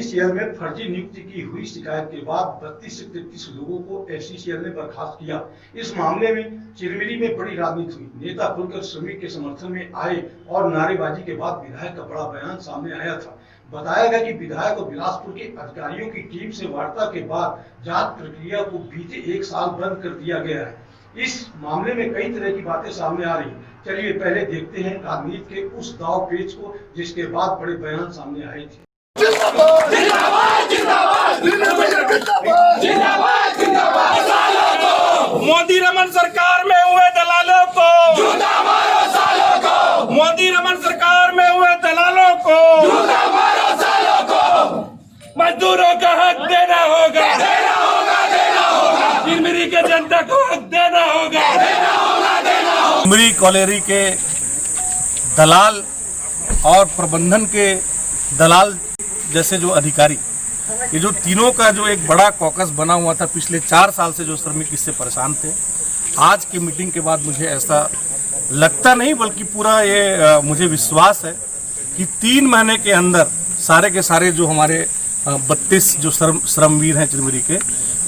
SCCL में फर्जी नियुक्ति की हुई शिकायत के बाद 32 से 33 लोगों को एससीसीएल ने बर्खास्त किया। इस मामले में चिरमिरी में बड़ी राजनीति हुई। नेता खुलकर श्रमिक के समर्थन में आए और नारेबाजी के बाद विधायक का बड़ा बयान सामने आया था। बताया गया कि विधायक और बिलासपुर के अधिकारियों की टीम से वार्ता के बाद जांच प्रक्रिया को बीते 1 साल बंद कर दिया गया है। इस मामले में कई तरह की बातें सामने आ रही। चलिए पहले देखते हैं राजनीति के उस दाव पेच को जिसके बाद बड़े बयान सामने आए थे। जिंदाबाद जिंदाबाद जिंदाबाद जिंदाबाद जिंदाबाद मोदी रमन सरकार में हुए दलालों को जूता मारो सालों को मोदी रमन सरकार में हुए दलालों को जूता मारो सालों को मजदूरों का हक देना होगा देना होगा चिरमिरी के जनता को हक देना होगा चिरमिरी कॉलेरी के दलाल और प्रबंधन के दलाल जैसे जो अधिकारी, ये जो तीनों का जो एक बड़ा कॉकस बना हुआ था पिछले 4 साल से, जो श्रमिक इससे परेशान थे, आज की मीटिंग के बाद मुझे ऐसा लगता नहीं बल्कि पूरा ये मुझे विश्वास है कि 3 महीने के अंदर सारे के सारे जो हमारे 32 जो श्रमवीर हैं चिरमिरी के,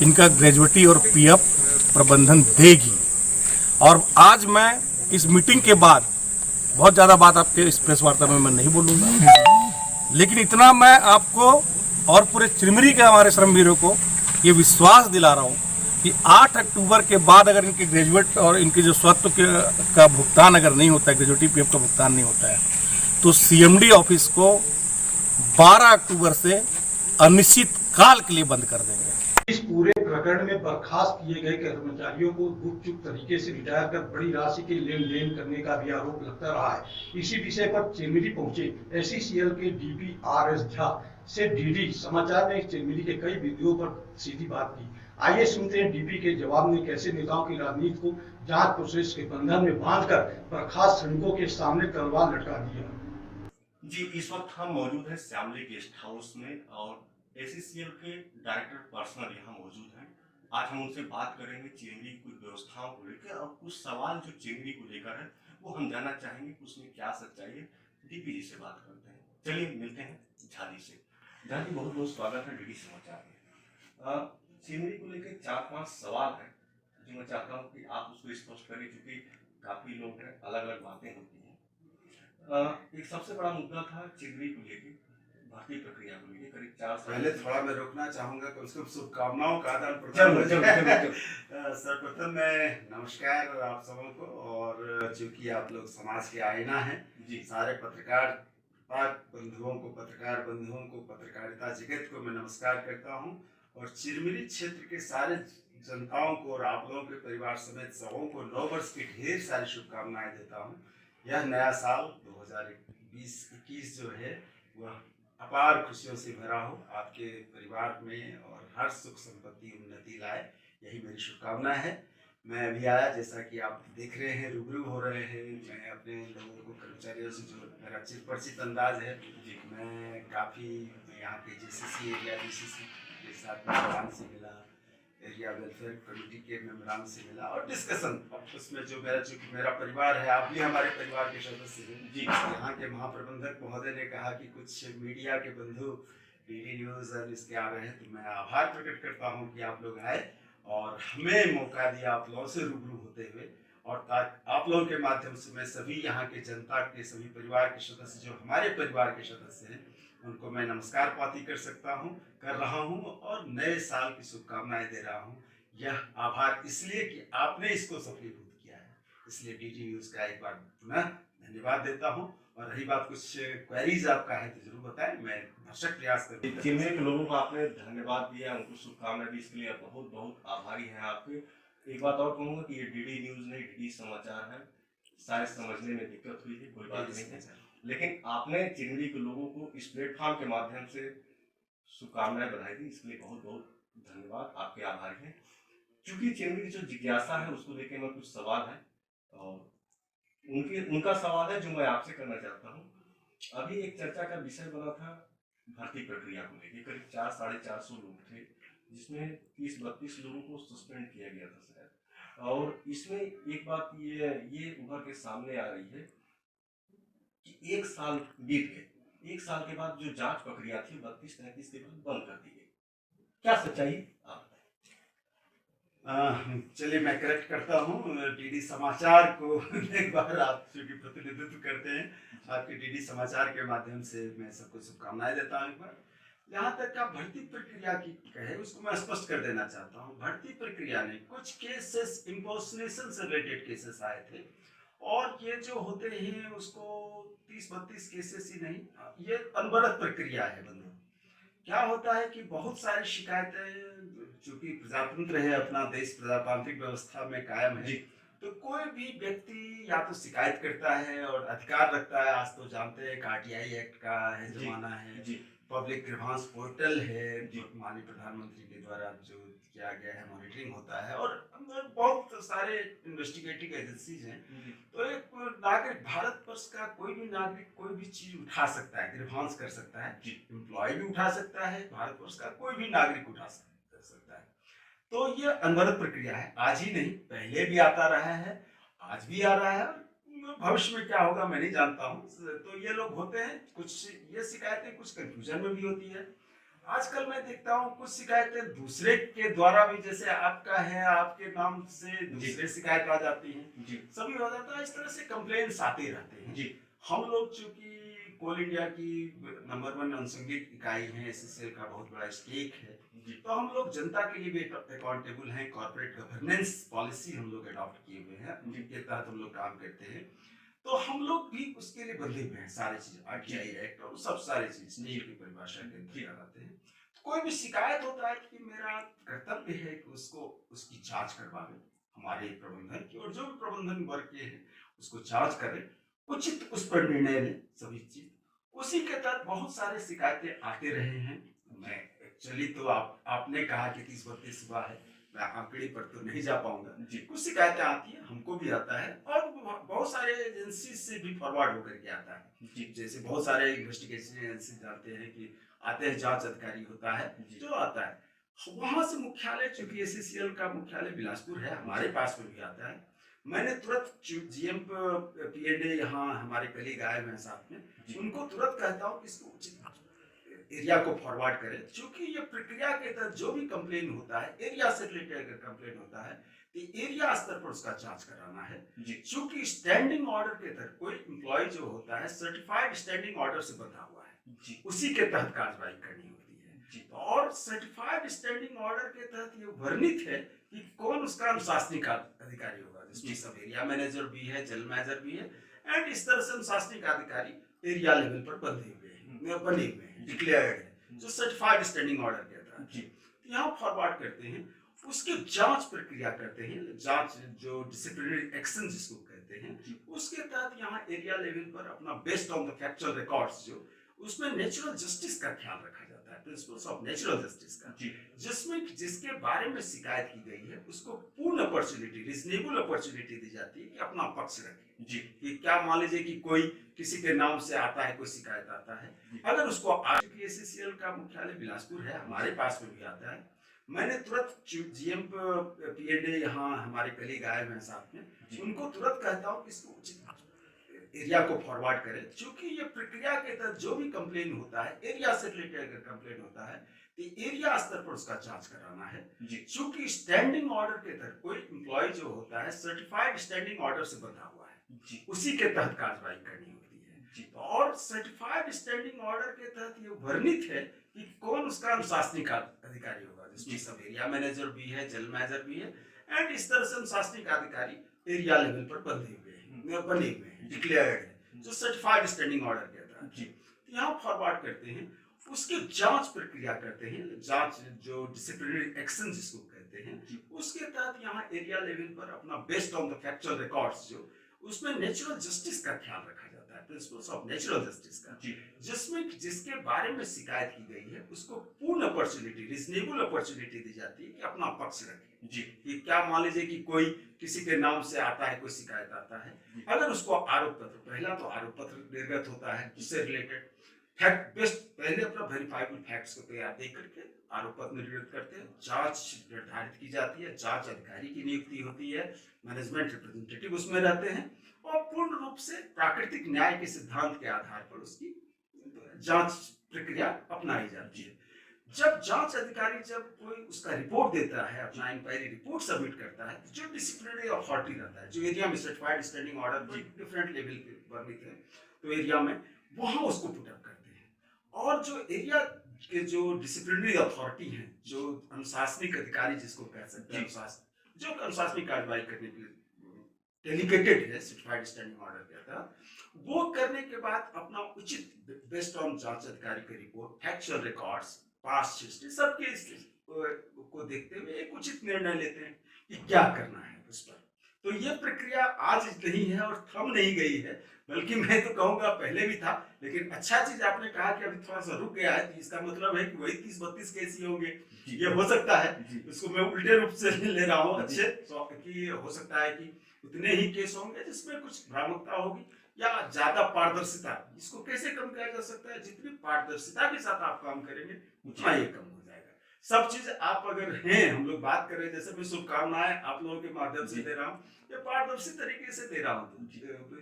इनका ग्रेजुएटी और पीएफ प्रबंधन देगी। और आज मैं इस मीटिंग के बाद बहुत ज़्यादा बात आपके इस प्रेस वार्ता में मैं नहीं बोलूँगा, लेकिन इतना मैं आपको और पूरे चिरमिरी के हमारे श्रमवीरों को ये विश्वास दिला रहा हूँ कि 8 अक्टूबर के बाद अगर इनके ग्रेजुएट और इनके जो स्वत्व का भुगतान अगर नहीं होता है, ग्रेजुएटी पीएफ का भुगतान नहीं होता है, तो सीएमडी ऑफिस को 12 अक्टूबर से अनिश्चित काल के लिए बंद कर देंगे। इस पूरे प्रकरण में बर्खास्त किए गए कर्मचारियों को गुपचुप तरीके से रिटायर कर बड़ी राशि के लेन देन करने का भी आरोप लगता रहा है। इसी विषय पर चिरमिरी पहुंचे एससीसीएल के डीपी आरएस झा से डीडी समाचार ने चिरमिरी के कई बिंदुओं पर सीधी बात की। आइए सुनते हैं डीपी के जवाब में कैसे नेताओं की राजनीति को जांच प्रोसेस के बंधन में बांधकर बर्खास्त श्रमिकों के सामने तलवार लटका दिया। जी, इस वक्त हम मौजूद हैं श्यामली गेस्ट हाउस में और एससीसीएल के डायरेक्टर पर्सनल यहाँ मौजूद हैं। आज हम उनसे बात करेंगे चिरमिरी की कुछ व्यवस्थाओं को लेकर और कुछ सवाल जो चिरमिरी को लेकर है वो हम जानना चाहेंगे कि उसमें क्या सच्चाई है। डीपी जी से बात करते हैं। चलिए मिलते हैं झा जी से। झा जी, बहुत बहुत स्वागत है डीडी समाचार में। चिरमिरी को लेकर 4-5 सवाल हैं जो मैं चाहता हूँ कि आप उसको स्पष्ट करें, क्योंकि काफी लोग हैं, अलग अलग बातें होती हैं। एक सबसे बड़ा मुद्दा था चिरमिरी को लेकर भर्ती प्रक्रिया को लेकर करीब 4 साल पहले थोड़ा मैं रोकना चाहूंगा कि उसको शुभकामनाओं का आदान प्रदान। सर्वप्रथम मैं नमस्कार आप सबों को, और चूंकि आप लोग समाज के आईना हैं, सारे पत्रकार बंधुओं को, पत्रकार बंधुओं को, पत्रकारिता जगत को मैं नमस्कार करता हूं, और चिरमिरी क्षेत्र के सारे जनताओं को और आप लोगों के परिवार समेत सबों को नव वर्ष की ढेर सारी शुभकामनाएं देता हूं। यह नया साल 2020-21 जो है वह अपार खुशियों से भरा हो, आपके परिवार में और हर सुख संपत्ति उन्नति लाए, यही मेरी शुभकामना है। मैं अभी आया, जैसा कि आप देख रहे हैं, रूबरू हो रहे हैं, मैं अपने लोगों को, कर्मचारियों से जो मेरा चिर परिचित अंदाज है, मैं काफ़ी यहाँ के जेसीसी एरिया डीसीसी के साथ मेहमान से मिला, एरिया वेलफेयर कमेटी के मेम्बरान से मिला, और डिस्कशन उसमें जो मेरा परिवार है, आप भी हमारे परिवार के सदस्य हैं जी। यहाँ के महाप्रबंधक महोदय ने कहा कि कुछ मीडिया के बंधु डीडी न्यूज़ और इसके आ रहे हैं, तो मैं आभार प्रकट करता हूँ कि आप लोग आए और हमें मौका दिया आप लोगों से रूबरू होते हुए, और आप लोगों के माध्यम से मैं सभी यहाँ के जनता के, सभी परिवार के सदस्य जो हमारे परिवार के सदस्य हैं, उनको मैं नमस्कार पाती कर रहा हूँ और नए साल की शुभकामनाएं दे रहा हूँ। यह आभार इसलिए कि आपने इसको सफलीभूत किया है, इसलिए डीडी न्यूज़ का एक बार पुनः धन्यवाद देता हूँ। और रही बात कुछ क्वेरीज आपका है तो जरूर बताएं, मैं भरसक प्रयास करूँगा। चिरमिरी के लोगों को आपने धन्यवाद दिया, उनको शुभकामनाएं दी, इसके लिए बहुत बहुत आभारी हैं आपके। एक बात और कहूँगा कि ये डीडी न्यूज़ नहीं, डीडी समाचार है, शायद समझने में दिक्कत हुई है, कोई बात नहीं है, लेकिन आपने चिरमिरी के लोगों को इस प्लेटफॉर्म के माध्यम से शुभकामनाएं बधाई दी, इसके लिए बहुत बहुत धन्यवाद, आपके आभारी हैं। क्योंकि चिरमिरी की जो जिज्ञासा है उसको लेकर मैं कुछ सवाल है और उनका सवाल है जो मैं आपसे करना चाहता हूँ। अभी एक चर्चा का विषय बना था भर्ती प्रक्रिया को लेकर, करीब 400-450 लोग थे, जिसमें 30-32 लोगों को सस्पेंड किया गया था शायद। और इसमें एक बात ये उभर के सामने आ रही है कि 1 साल बीत गए 1 साल के बाद जो जांच प्रक्रिया थी 32-33 के बाद बंद कर दी गई, क्या सच्चाई आप बताएं? चलिए मैं करेक्ट करता हूँ। डीडी समाचार को एक बार आप चूंकि प्रतिनिधित्व करते हैं, आपके डीडी समाचार के माध्यम से मैं सबको शुभकामनाएं देता हूँ। एक बार जहाँ तक का भर्ती प्रक्रिया की कहे उसको मैं स्पष्ट कर देना चाहता हूँ। भर्ती प्रक्रिया में कुछ केसेस इम्पर्सनेशन से रिलेटेड केसेस आए थे, और ये जो होते हैं उसको 30-32 केसेस ही नहीं, ये अनवरत प्रक्रिया है बंधु। क्या होता है कि बहुत सारी शिकायतें, चूंकि प्रजातंत्र है अपना देश, प्रजातांत्रिक व्यवस्था में कायम है, तो कोई भी व्यक्ति या तो शिकायत करता है और अधिकार रखता है। आज तो जानते हैं आरटीआई एक्ट का है जमाना है, पब्लिक ग्रीवांस पोर्टल है माननीय प्रधानमंत्री के द्वारा जो किया गया है, मॉनिटरिंग होता है, और बहुत सारे इन्वेस्टिगेटिव एजेंसीज हैं। तो एक नागरिक, भारत वर्ष का कोई भी नागरिक कोई भी चीज उठा सकता है, ग्रीवांस कर सकता है, एम्प्लॉय भी उठा सकता है, भारत वर्ष का कोई भी नागरिक उठा सकता है। तो ये अनवरत प्रक्रिया है, आज ही नहीं पहले भी आता रहा है, आज भी आ रहा है, भविष्य में क्या होगा मैं नहीं जानता हूँ। तो ये लोग होते हैं, कुछ ये शिकायतें कुछ कंफ्यूजन में भी होती है। आजकल मैं देखता हूँ कुछ शिकायतें दूसरे के द्वारा भी, जैसे आपका है, आपके नाम से दूसरे शिकायत आ जाती हैं, सभी हो जाता है। इस तरह से कंप्लेंट्स आते रहते हैं। हम लोग चूंकि कोल इंडिया की नंबर 1 अनुषंगिक इकाई है, एसएसएल का बहुत बड़ा स्टेक है, तो हम लोग जनता के लिए भी अकाउंटेबल हैं। कॉर्पोरेट गवर्नेंस पॉलिसी हम लोग अडॉप्ट किए हुए हैं, जिनके तहत हम लोग काम करते हैं। तो हम लोग भी उसके लिए बंधे हुए हैं, सारी चीज आरटीआई एक्ट और सब सारी चीज की परिभाषा के अंतर्गत आते हैं। कोई भी शिकायत होता है कि मेरा कर्तव्य है कि उसको उसकी जांच करवावे हमारे प्रबंधन की, और जो भी प्रबंधन वर्ग के हैं उसको जांच करें, उचित उस पर निर्णय लें, सभी चीज उसी के तहत। बहुत सारे शिकायतें आते रहे हैं। मैं एक्चुअली तो आपने कहा कि 30-32 हुआ है, मैं आंकड़े पर तो नहीं जा पाऊंगा। कुछ शिकायतें आती है, हमको भी आता है, और बहुत सारे एजेंसी से भी फॉरवर्ड होकर के आता है। जैसे बहुत सारे इन्वेस्टिगेशन एजेंसी जानते हैं कि आते हैं, जांच अधिकारी होता है जो आता है, वहां से मुख्यालय, चूंकि एससीसीएल का मुख्यालय बिलासपुर है, हमारे पास में भी आता है। मैंने तुरंत जीएम पीएनडे यहाँ हमारे कलीग आए हुए हैं साथ में, उनको तुरंत कहता हूँ कि इसको उचित एरिया को फॉरवर्ड करें, क्योंकि ये प्रक्रिया के तहत जो भी कंप्लेन होता है, एरिया से रिलेटेड अगर कंप्लेन होता है तो एरिया स्तर पर उसका जांच कराना है। क्योंकि स्टैंडिंग ऑर्डर के तहत कोई एम्प्लॉय जो होता है सर्टिफाइड स्टैंडिंग ऑर्डर से बंधा हुआ है, उसी के तहत कार्रवाई करनी होती है। और सर्टिफाइड स्टैंडिंग ऑर्डर के तहत ये वर्णित है कि कौन उसका अनुशासनिक अधिकारी होगा, जिसमें सब एरिया मैनेजर भी है, जनरल मैनेजर भी है, एंड इस तरह से अनुशासनिक अधिकारी एरिया लेवल पर बने हुए हैं, डिक्लेयर्ड है, जो सर्टिफाइड स्टैंडिंग ऑर्डर कहता है। यहाँ फॉरवर्ड करते हैं, उसकी जांच प्रक्रिया करते हैं, जांच जो डिसिप्लिनरी एक्शन जिसको कहते हैं, उसके तहत यहाँ एरिया लेवल पर अपना based on the factual records, जो उसमें नेचुरल जस्टिस का ख्याल रखा जाता है, प्रिंसिपल्स ऑफ नेचुरल जस्टिस का, जिसमें जिसके बारे में शिकायत की गई है उसको पूर्ण अपॉर्चुनिटी, रीजनेबल अपॉर्चुनिटी दी जाती है कि अपना पक्ष रखे। कि क्या मान लीजिए कि कोई किसी के नाम से आता है, कोई शिकायत आता है, अगर उसको एससीसीएल का मुख्यालय बिलासपुर है, हमारे पास में भी आता है, मैंने तुरंत जीएम पीएनडे यहाँ हमारे कलीग आए हुए हैं साथ में, उनको तुरंत कहता हूँ कि इसको उचित एरिया को फॉरवर्ड करें। क्योंकि ये प्रक्रिया के तहत जो भी कंप्लेन होता है, एरिया से रिलेटेड अगर कंप्लेन होता है तो एरिया स्तर पर उसका जांच कराना है। क्योंकि स्टैंडिंग ऑर्डर के तहत कोई एम्प्लॉय जो होता है सर्टिफाइड स्टैंडिंग ऑर्डर से बंधा हुआ है, उसी के तहत कार्रवाई करनी होती है। और सर्टिफाइड स्टैंडिंग ऑर्डर के तहत ये वर्णित है कि कौन उसका अनुशासनिक अधिकारी होगा, जिसमें सब एरिया मैनेजर भी है, जनरल मैनेजर भी है, एंड इस तरह से अनुशासनिक अधिकारी एरिया लेवल पर बने हुए हैं, डिक्लेयर्ड है, जो सर्टिफाइड स्टैंडिंग ऑर्डर कहता है। यहाँ फॉरवर्ड करते हैं, उसकी जांच प्रक्रिया करते हैं, जांच जो डिसिप्लिनरी एक्शन जिसको कहते हैं, उसके तहत यहाँ एरिया लेवल पर अपना based on the factual records, जो उसमें नेचुरल जस्टिस का ख्याल रखा जाता है, प्रिंसिपल्स ऑफ नेचुरल जस्टिस का, जिसमें जिसके बारे में शिकायत की गई है उसको पूर्ण अपॉर्चुनिटी, रीजनेबल अपॉर्चुनिटी दी जाती है कि अपना पक्ष रखे। कि क्या मान लीजिए कि कोई किसी के नाम से आता है, कोई शिकायत आता है, अगर उसको आरोप पत्र, पहला तो आरोप पत्र निर्गत होता है, उससे रिलेटेड फैक्ट बेस्ड, पहले अपना वेरीफाइबल फैक्ट्स को तैयार देख करके आरोप पत्र निर्गत करते हैं, जांच निर्धारित की जाती है, जांच अधिकारी की नियुक्ति होती है, मैनेजमेंट रिप्रेजेंटेटिव उसमें रहते हैं, और पूर्ण रूप से प्राकृतिक न्याय के सिद्धांत के आधार पर उसकी जांच प्रक्रिया अपनाई जाती है। जब जांच अधिकारी जब कोई उसका रिपोर्ट देता है, अपना इंक्वायरी रिपोर्ट सबमिट करता है, तो जो डिसिप्लिनरी अथॉरिटी रहता है, जो एरिया में certified standing order different level पे वर्णित है, तो एरिया में वहां उसको पुट अप करते हैं। और जो एरिया के जो डिसिप्लिनरी अथॉरिटी हैं, जो अनुशासनिक अधिकारी जिसको कह सकते हैं, जो अनुशासनिक कार्रवाई करने के लिए डेलिकेटेड है सर्टिफाइड स्टैंडिंग ऑर्डर के तहत, वो करने के बाद अपना उचित बेस्ड ऑन जांच अधिकारी की report, factual records, past history सबके को देखते हुए एक उचित निर्णय लेते हैं कि क्या करना है उस पर। तो ये प्रक्रिया आज नहीं है और थम नहीं गई है, बल्कि मैं तो कहूँगा पहले भी था, लेकिन अच्छा चीज आपने कहा कि अभी थोड़ा सा रुक गया है, तो इसका मतलब है कि वही 30-32 केस ही होंगे। ये हो सकता है, इसको मैं उल्टे रूप से ले रहा हूँ अच्छे, कि हो सकता है कि उतने ही केस होंगे जिसमें कुछ भ्रामकता होगी या ज्यादा पारदर्शिता। इसको कैसे कम किया जा सकता है? जितनी पारदर्शिता के साथ आप काम करेंगे उतना ये कम हो जाएगा। सब चीज आप अगर हैं, हम लोग बात कर रहे हैं, जैसे मैं शुभकामनाएं आप लोगों के माध्यम से दे रहा हूँ, ये पारदर्शी तरीके से दे रहा हूँ,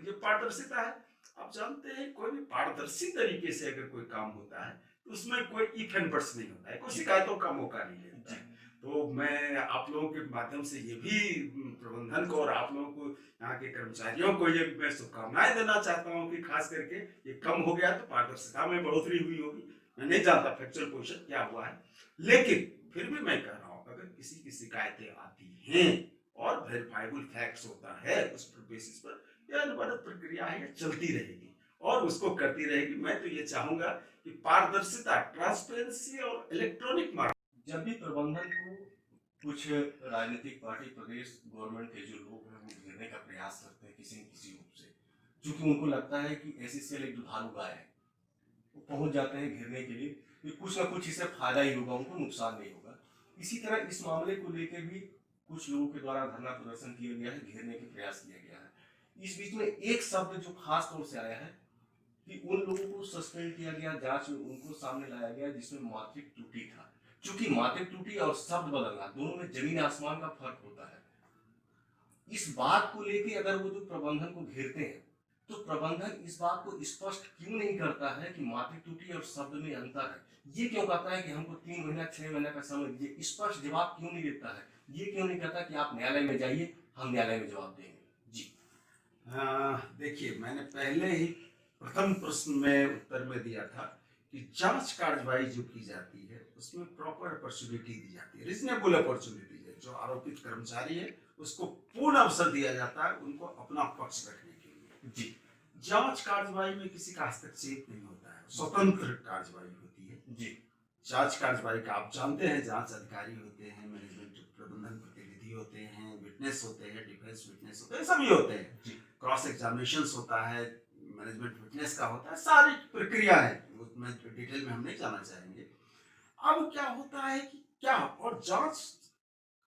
ये पारदर्शिता है। आप जानते हैं कोई भी पारदर्शी तरीके से अगर कोई काम होता है तो उसमें कोई इफ एंड बट्स नहीं होता है, कोई शिकायतों का मौका नहीं लेता है। तो मैं आप लोगों के माध्यम से ये भी प्रबंधन को और आप लोगों को, यहाँ के कर्मचारियों को ये मैं शुभकामनाएं देना चाहता हूँ कि खास करके ये कम हो गया तो पारदर्शिता में बढ़ोतरी हुई होगी। मैं नहीं जानता फैक्चुअल पोजीशन क्या हुआ है, लेकिन फिर भी मैं कह रहा हूँ अगर किसी की शिकायतें आती हैं और वेरीफाइबल फैक्ट्स होता है, उस बेसिस पर यह अनवरत प्रक्रिया है, चलती रहेगी और उसको करती रहेगी। मैं तो ये चाहूंगा कि पारदर्शिता, ट्रांसपेरेंसी और इलेक्ट्रॉनिक जब भी प्रबंधन को कुछ राजनीतिक पार्टी, प्रदेश गवर्नमेंट के जो लोग हैं वो घेरने का प्रयास करते हैं किसी न किसी रूप से, क्योंकि उनको लगता है कि एससीएल एक दुधारू गाय है, वो पहुंच जाते हैं घेरने के लिए कि कुछ ना कुछ इससे फायदा ही होगा, उनको नुकसान नहीं होगा। इसी तरह इस मामले को लेकर भी कुछ लोगों के द्वारा धरना प्रदर्शन किया गया है, घेरने के प्रयास किया गया है। इस बीच में एक शब्द जो खास तौर से आया है कि उन लोगों को सस्पेंड किया गया, जांच में उनको सामने लाया गया जिसमें मात्रिक त्रुटि था। क्योंकि मात्रिक त्रुटि और शब्द बदलना दोनों में जमीन आसमान का फर्क होता है। इस बात को लेके अगर वो जो प्रबंधन को घेरते हैं तो प्रबंधन इस बात को स्पष्ट क्यों नहीं करता है कि मात्रिक त्रुटि और शब्द में अंतर है? ये क्यों कहता है कि हमको 3 महीना 6 महीना का समय दीजिए? स्पष्ट जवाब क्यों नहीं देता है? ये क्यों नहीं कहता कि आप न्यायालय में जाइए, हम न्यायालय में जवाब देंगे? जी देखिए, मैंने पहले ही प्रथम प्रश्न में उत्तर में दिया था कि जांच कार्यवाही जो की जाती है उसमें प्रॉपर अपॉर्चुनिटी दी जाती है, रीजनेबल अपॉर्चुनिटी है। जो आरोपित कर्मचारी है उसको पूर्ण अवसर दिया जाता है उनको अपना पक्ष रखने के लिए। जी, जांच कार्यवाही में किसी का हस्तक्षेप नहीं होता है, स्वतंत्र कार्यवाही होती है। जी, जांच कार्यवाही का आप जानते हैं, जांच अधिकारी होते हैं, मैनेजमेंट प्रबंधन प्रतिनिधि होते हैं, विटनेस होते हैं, डिफेंस विटनेस होते हैं, सभी होते हैं, क्रॉस एग्जामिनेशन होता है, मैनेजमेंट विटनेस का होता है, सारी प्रक्रिया है, उसमें डिटेल में हम नहीं जाना चाहेंगे। अब क्या होता है कि क्या और जांच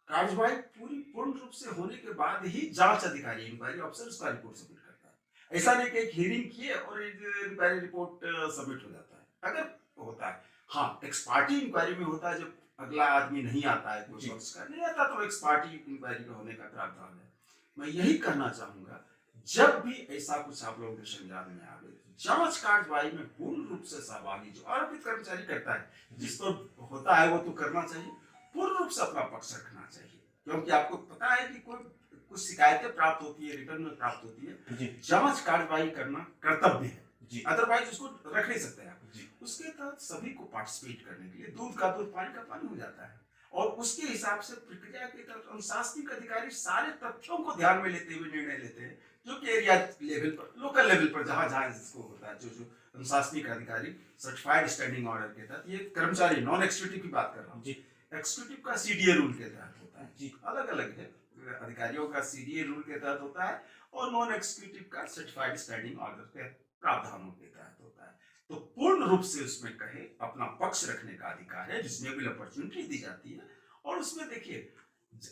कार्यवाही पूर्ण रूप से होने के बाद ही जांच अधिकारी, इंक्वायरी ऑफिसर उसका रिपोर्ट सबमिट करता है। ऐसा नहीं कि एक हियरिंग किए और इंक्वायरी रिपोर्ट सबमिट हो जाता है। अगर होता है, हाँ, एक्स पार्टी इंक्वायरी में होता है, जब अगला आदमी नहीं आता है, कोई पक्ष का नहीं आता, तो एक्स पार्टी इंक्वायरी का होने का प्रावधान है। मैं यही कहना चाहूंगा, जब भी ऐसा कुछ आप लोगों के संज्ञान में आवे, जांच कार्यवाही में पूर्ण रूप से सहभागी जो आरोपित कर्मचारी करता है, जिस पर होता है वो तो करना चाहिए, पूर्ण रूप से अपना पक्ष रखना चाहिए, क्योंकि आपको पता है कि कुछ शिकायतें प्राप्त होती है, रिटर्न में प्राप्त होती है। जांच कार्यवाही करना कर्तव्य है, अदरवाइज उसको रख नहीं सकते आप। उसके तहत सभी को पार्टिसिपेट करने के लिए दूध का दूध, पानी का पानी हो जाता है, और उसके हिसाब से प्रक्रिया के तहत अनुशासनिक अधिकारी सारे तथ्यों को ध्यान में लेते हुए निर्णय लेते हैं, जो कि एरिया लेवल पर, लोकल लेवल पर जहां जिसको होता है, जो अनुशासनिक अधिकारी सर्टिफाइड स्टैंडिंग ऑर्डर के तहत, ये कर्मचारी नॉन एक्सिक्यूटिव की बात कर रहा हूँ, एक्सिक्यूटिव का सीडीए रूल के तहत होता है, अलग अलग है, अधिकारियों का सीडीए रूल के तहत होता है और नॉन एक्सिक्यूटिव का सर्टिफाइड स्टैंडिंग ऑर्डर के प्रावधानों के तहत होता है। तो पूर्ण रूप से उसमें कहे अपना पक्ष रखने का अधिकार है, रिजनेबल अपॉर्चुनिटी दी जाती है। और उसमें देखिए,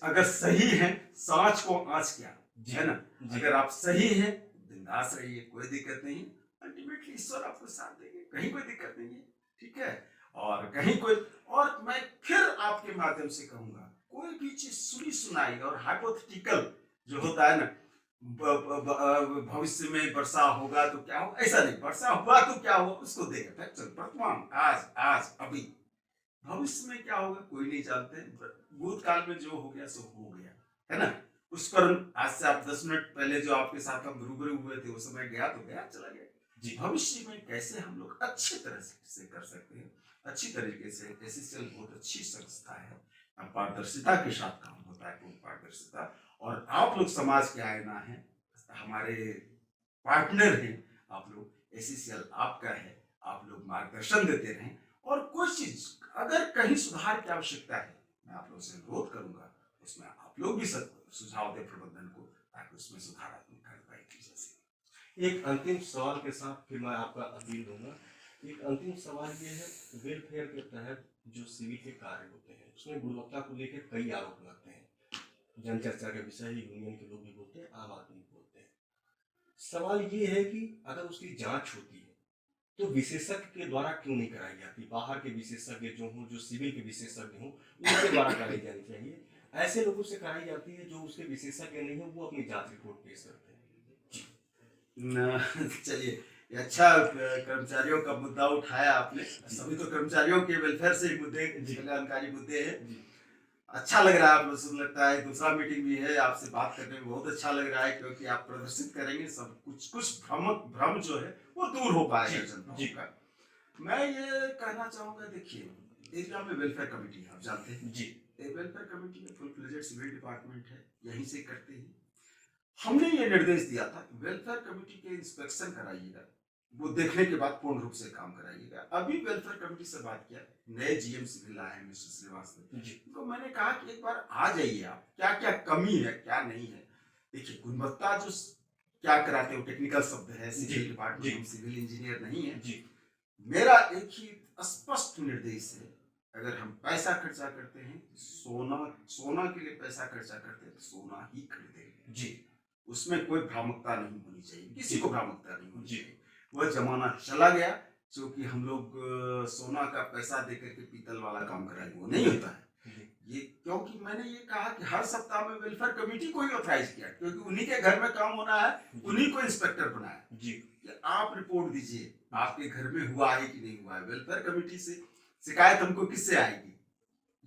अगर सही है, सांच को आंच क्या है ना, अगर आप सही हैं बिंदास रहिए, कोई दिक्कत नहीं, अल्टीमेटली ईश्वर आपको साथ देंगे, कहीं कोई दिक्कत नहीं है, ठीक है। और कहीं कोई, और मैं फिर आपके माध्यम से कहूंगा, कोई भी चीज सुनी सुनाई और हाइपोथेटिकल जो होता है ना, भविष्य में वर्षा होगा तो क्या होगा, ऐसा नहीं, वर्षा हुआ तो क्या होगा उसको देखें, फैक्चुअल वर्तमान, आज आज अभी। भविष्य में क्या होगा कोई नहीं जानते, भूतकाल में जो हो गया सो हो गया, है ना। उस पर आज से आप 10 मिनट पहले जो आपके साथ हम रूबरू हुए थे, वो समय गया तो गया, चला गया जी। भविष्य में कैसे हम लोग अच्छी तरह से कर सकते हैं, अच्छी तरीके से। एससीएल बहुत अच्छी संस्था है, पारदर्शिता के साथ काम होता है, पूर्ण पारदर्शिता। और आप लोग समाज के आईना हैं, हमारे पार्टनर हैं आप लोग। एससीएल आपका है, आप लोग मार्गदर्शन देते रहें। और कोई चीज अगर कहीं सुधार की आवश्यकता है, मैं आप लोगों से अनुरोध करूंगा, उसमें आप लोग भी सुझाव दें प्रबंधन को, ताकि उसमें सुधारात्मक कार्रवाई की जा सके। एक अंतिम सवाल के साथ फिर मैं आपका अपील दूंगा। एक अंतिम सवाल ये है, वेलफेयर के तहत जो सिविल के कार्य होते हैं उसमें गुणवत्ता को लेकर कई आरोप लगते हैं। जन चर्चा का विषय है, यूनियन के लोग भी बोलते हैं, आम आदमी भी बोलते हैं। सवाल ये है कि अगर उसकी जांच होती है तो विशेषज्ञ के द्वारा क्यों नहीं कराई जाती? बाहर के विशेषज्ञ जो हों, जो सिविल के विशेषज्ञ हों, उनके द्वारा कराई जानी चाहिए। ऐसे लोगों से कराई जाती है जो उसके विशेषज्ञ नहीं है, वो अपनी जांच रिपोर्ट पेश करते हैं। चलिए, ये अच्छा कर्मचारियों का मुद्दा उठाया आपने। सभी तो कर्मचारियों के वेलफेयर से ही मुद्दे, कल्याणकारी मुद्दे हैं। अच्छा लग रहा है, आप लोग सुन, लगता है दूसरा मीटिंग भी है, आपसे बात करने में बहुत अच्छा लग रहा है, क्योंकि आप प्रदर्शित करेंगे सब कुछ भ्रम जो है वो दूर हो पाएगा जनता का। मैं ये कहना चाहूंगा, देखिए एरिया में वेलफेयर कमेटी है, आप जानते हैं जी। वेलफेयर कमेटी में फुल फ्लेजेड सिविल डिपार्टमेंट है, यहीं से करते हैं। हमने ये निर्देश दिया था कि वेलफेयर कमेटी के इंस्पेक्शन कराइएगा, वो देखने के बाद पूर्ण रूप से काम कराइएगा। अभी वेलफेयर कमेटी से बात किया, नए जीएम सिविल आए हैं मिस्टर श्रीवास्तव जी, तो मैंने कहा कि एक बार आ जाइए आप, क्या क्या कमी है क्या नहीं है। देखिए गुणवत्ता जो क्या कराते हो टेक्निकल शब्द है, सिविल डिपार्टमेंट, सिविल इंजीनियर नहीं है जी। मेरा एक ही स्पष्ट निर्देश है, अगर हम पैसा खर्चा करते हैं, सोना के लिए पैसा खर्चा करते हैं तो सोना ही खरीदेंगे जी। उसमें कोई भ्रामकता नहीं होनी चाहिए, किसी को भ्रामकता नहीं होनी चाहिए। वह जमाना चला गया, क्योंकि हम लोग सोना का पैसा देकर के पीतल वाला काम कराएंगे, वो नहीं होता है ये। क्योंकि मैंने ये कहा कि हर सप्ताह में वेलफेयर कमेटी को ही ऑथराइज किया, क्योंकि उन्हीं के घर में काम होना है, उन्हीं को इंस्पेक्टर बनाया जी। कि आप रिपोर्ट दीजिए, आपके घर में हुआ है कि नहीं हुआ है। वेलफेयर कमेटी से शिकायत हमको किससे आएगी?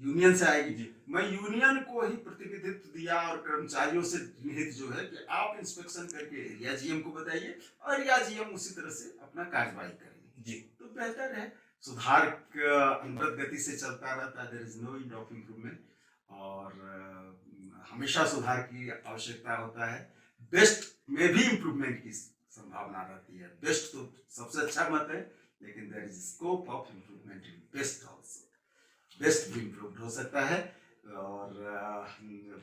यूनियन से आएगी। मैं यूनियन को ही प्रतिनिधित्व दिया और कर्मचारियों से निहित जो है कि आप इंस्पेक्शन करके एरिया जीएम को बताइए और एरिया जीएम उसी तरह से अपना कार्यवाही करेंगे जी। तो बेहतर है, सुधार अनवरत गति से चलता रहता है, there is no end of improvement, और हमेशा सुधार की आवश्यकता होता है। बेस्ट में भी इम्प्रूवमेंट की संभावना रहती है। बेस्ट तो सबसे अच्छा मत है, लेकिन there is scope of improvement in best also. Best भी इम्प्रूव हो सकता है। और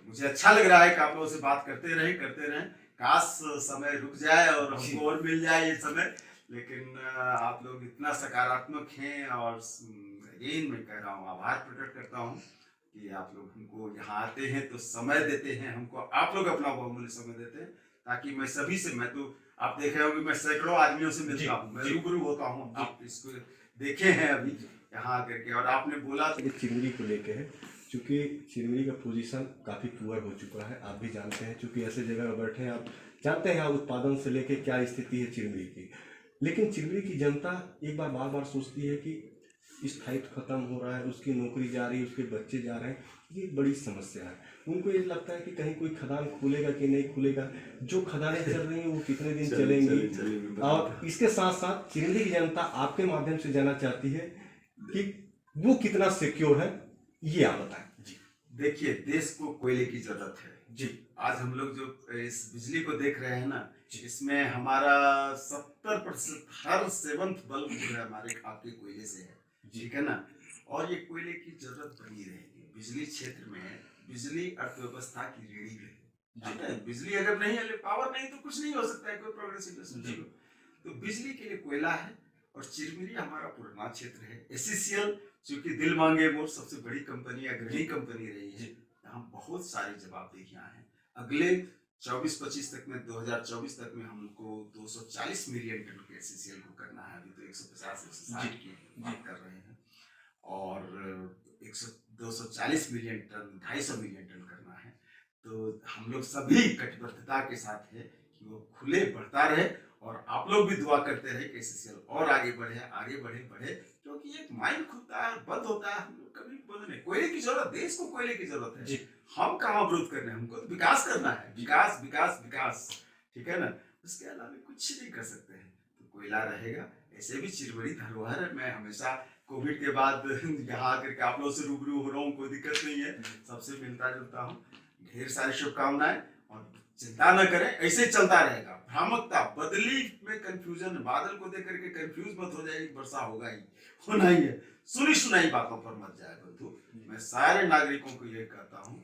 मुझे अच्छा लग रहा है कि आप लोगों से बात करते रहें। काश समय रुक जाए और हमको और मिल जाए ये समय, लेकिन आप लोग इतना सकारात्मक हैं। और अगेन मैं कह रहा हूँ, आभार प्रकट करता हूँ कि आप लोग हमको यहाँ आते हैं तो समय देते हैं हमको, आप लोग अपना बहुमूल्य समय देते हैं, ताकि मैं सभी से, मैं तो आप देख रहे हो कि मैं सैकड़ों आदमियों से मिलता हूँ, मैं रूबरू होता हूँ। आप इसको देखे हैं अभी यहाँ करके, और आपने बोला तो चिरमिरी को लेके है, क्योंकि चिरमिरी का पोजीशन काफ़ी पुअर हो चुका है, आप भी जानते हैं, क्योंकि ऐसे जगह पर बैठे हैं, आप जानते हैं उत्पादन से लेके क्या स्थिति है चिरमिरी की। लेकिन चिरमिरी की जनता एक बार बार सोचती है कि स्थायित्व खत्म हो रहा है, उसकी नौकरी जा रही है, उसके बच्चे जा रहे हैं, ये बड़ी समस्या है। उनको ये लगता है कि कहीं कोई खदान खुलेगा कि नहीं खुलेगा, जो खदानें चल रही हैं वो कितने दिन चलेंगी। और इसके साथ साथ चिरमिरी की जनता आपके माध्यम से जानना चाहती है कि वो कितना सिक्योर है, ये आप बताएं जी। देखिए, देश को कोयले की जरूरत है जी। आज हम लोग जो इस बिजली को देख रहे हैं ना, इसमें हमारा 70% हर 7th बल्ब जो है हमारे आपके कोयले से है, ठीक है ना। और ये कोयले की जरूरत बनी रहेगी। बिजली क्षेत्र में बिजली अर्थव्यवस्था की रीढ़ है। बिजली अगर नहीं है, पावर नहीं तो कुछ नहीं हो सकता है, कोई प्रोग्रेस इंडस्ट्री। तो बिजली के लिए कोयला है, और चिरमिरी हमारा पुराना क्षेत्र है। एससीएल चूंकि दिल मांगे मोर सबसे बड़ी कंपनी, अग्रणी कंपनी रही है, यहाँ बहुत सारी जवाबदेहियां हैं। अगले 24-25 तक में, 2024 तक में हमको 240 मिलियन टन के एससीएल को करना है। अभी तो 150-160 की बात कर रहे हैं, और 240 मिलियन टन, 250 मिलियन टन करना है। तो हम लोग सभी कटिबद्धता के साथ है कि वो खुले बढ़ता रहे, और आप लोग भी दुआ करते रहे कि SSCL और आगे बढ़े, आगे बढ़े, क्योंकि एक माइंड खुलता है, बंद होता है। हम लोग कभी बोलने कोयले की जरूरत, देश को कोयले की जरूरत है। हम कहाँ विरोध कर रहे हैं, हमको तो विकास करना है, विकास विकास विकास, ठीक है ना। उसके अलावा कुछ नहीं कर सकते हैं, तो कोयला रहेगा। ऐसे भी चिरबड़ी धरोहर है। मैं हमेशा कोविड के बाद यहाँ आकर के आप लोगों से रूबरू हो रहा हूँ, कोई दिक्कत नहीं है, सबसे मिलता जुलता हूँ। ढेर सारी शुभकामनाएं, और चिंता न करें, ऐसे चलता रहेगा। भ्रामकता, बदली में कंफ्यूजन, बादल को देख करके कंफ्यूज मत हो जाएगी, वर्षा होगा ही, होना ही है। सुनी सुनाई बातों पर मत जाए बंधु। मैं सारे नागरिकों को ये कहता हूँ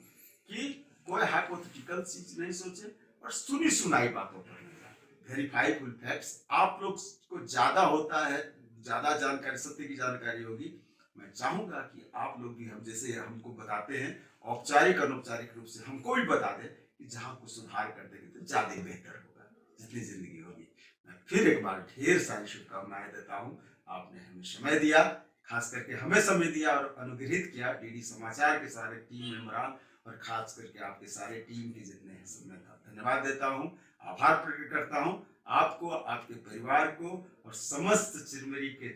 कि कोई हाइपोथेटिकल चीज नहीं सोचे, और सुनी सुनाई बातों पर नहीं जाए। वेरीफाइबल फैक्ट्स आप लोग को ज्यादा होता है, ज्यादा जानकारी, सत्य की जानकारी होगी। मैं चाहूंगा कि आप लोग भी हम जैसे हमको बताते हैं, औपचारिक अनौपचारिक रूप से हमको भी बता दें कि जहाँ कुछ सुधार कर देंगे तो ज्यादा बेहतर होगा, जितनी जिंदगी होगी। मैं फिर एक बार ढेर सारी शुभकामनाएं देता हूँ। आपने हमें समय दिया, खास करके हमें समय दिया और अनुग्रहित किया। DD समाचार के सारे टीम मेंबरान और खास करके आपके सारे टीम के जितने हैं सब मैं धन्यवाद देता हूँ, आभार प्रकट करता हूँ आपको, आपके परिवार को, और समस्त चिरमिरी के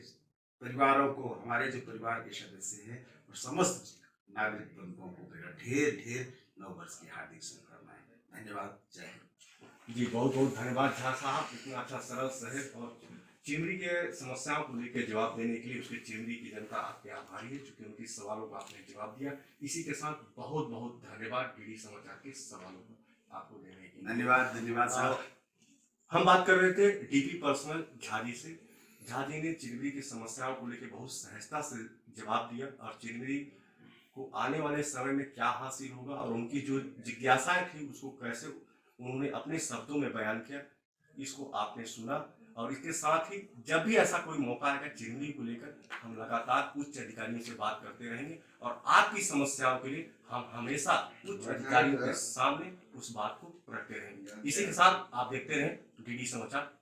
परिवारों को, हमारे जो परिवार के सदस्य हैं, और समस्त नागरिक बंधुओं को मेरा ढेर ढेर नव वर्ष की हार्दिक शुभकामनाएं। धन्यवाद, जय हिंद। जी बहुत बहुत धन्यवाद झा साहब, इतना अच्छा सरल सहज और चिमरी के समस्याओं को लेकर जवाब देने के लिए उसके चिमरी की जनता आपके आभारी है, चूंकि उनकी सवालों का आपने जवाब दिया। इसी के साथ बहुत बहुत धन्यवाद DD समाचार के सवालों को आपको देने के लिए। धन्यवाद साहब। हम बात कर रहे थे DP पर्सनल झा जी से। झा जी ने चिरमिरी की समस्याओं को लेकर बहुत सहजता से जवाब दिया, और चिरमिरी को आने वाले समय में क्या हासिल होगा और उनकी जो जिज्ञासाएं थी उसको कैसे उन्होंने अपने शब्दों में बयान किया, इसको आपने सुना। और इसके साथ ही जब भी ऐसा कोई मौका आएगा चिरमिरी को लेकर हम लगातार उच्च अधिकारियों से बात करते रहेंगे, और आपकी समस्याओं के लिए हम हमेशा उच्च अधिकारियों के सामने उस बात को रखते रहेंगे। इसी के साथ आप देखते रहें DD समाचार।